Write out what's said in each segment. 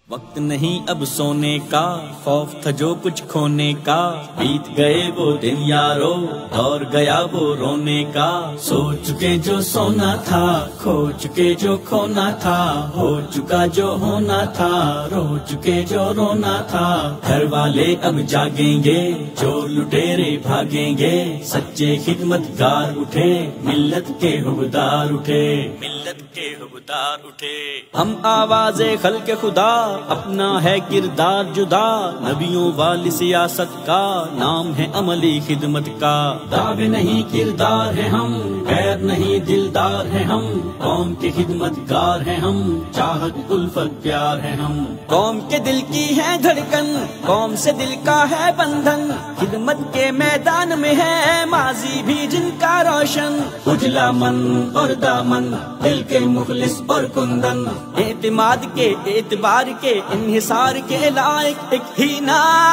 وقت نہیں اب سونے کا، خوف تھا جو کچھ کھونے کا، بیت گئے وہ دن یارو، دور گیا وہ رونے کا، سو چکے جو سونا تھا، کھو چکے جو کھونا تھا، ہو چکا جو ہونا تھا، رو چکے جو رونا تھا، گھر والے اب جاگیں گے، چور لٹیرے بھاگیں گے، سچے خدمتگار اٹھے، ملت کے حبدار اٹھے، ملت کے حبدار اٹھے، ہم آواز خلق خدا، اپنا ہے کردار جدا، نبیوں والی سیاست کا نام ہے عملی خدمت کا، دعوے نہیں کردار ہے ہم، غیر نہیں دلدار ہے ہم، قوم کے خدمتگار ہیں ہم، چاہت الفت پیار ہے ہم، قوم کے دل کی ہے دھڑکن، قوم سے دل کا ہے بندھن، خدمت کے میدان میں ہے ماضی بھی جن کا روشن، اجلا من اور دامن، دل کے مخلص اور کندن، اعتماد کے اعتبار کے انحصار کے لائق ایک ہی نام،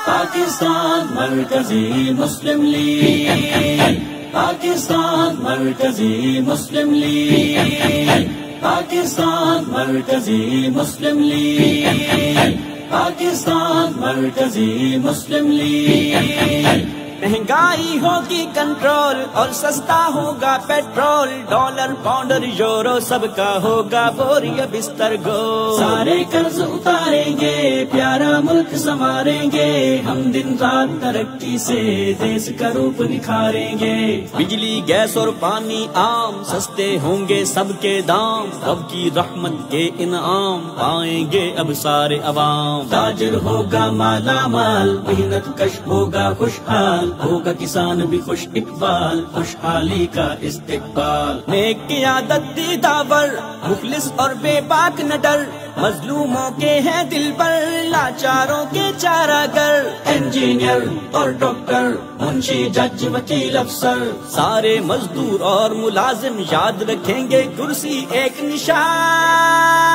پاکستان مرکزی مسلم لیگ، پاکستان مرکزی مسلم لیگ، پاکستان مرکزی مسلم لیگ، پاکستان مرکزی مسلم لیگ، مہنگائی ہوگی کنٹرول اور سستا ہوگا پیٹرول، ڈالر پاؤنڈر یورو سب کا ہوگا بوریا بستر گول، سارے قرض اتاریں گے، پیارا ملک سنواریں گے، ہم دن رات ترقی سے دیس کا روپ نکھاریں گے، بجلی گیس اور پانی عام، سستے ہوں گے سب کے دام، رب کی رحمت کے انعام پائیں گے اب سارے عوام، تاجر ہوگا مالا مال، محنت کش ہوگا خوشحال، ہوگا کسان بھی خوش اقبال، خوشحالی کا استقبال، نیک قیادت دی داور، مخلص اور بے باک نہ ڈر، مظلوموں کے ہیں دل پر، لاچاروں کے چارہ گر، انجینئر اور ڈاکٹر، منشی جج وکیل افسر، سارے مزدور اور ملازم یاد رکھیں گے کرسی ایک نشان،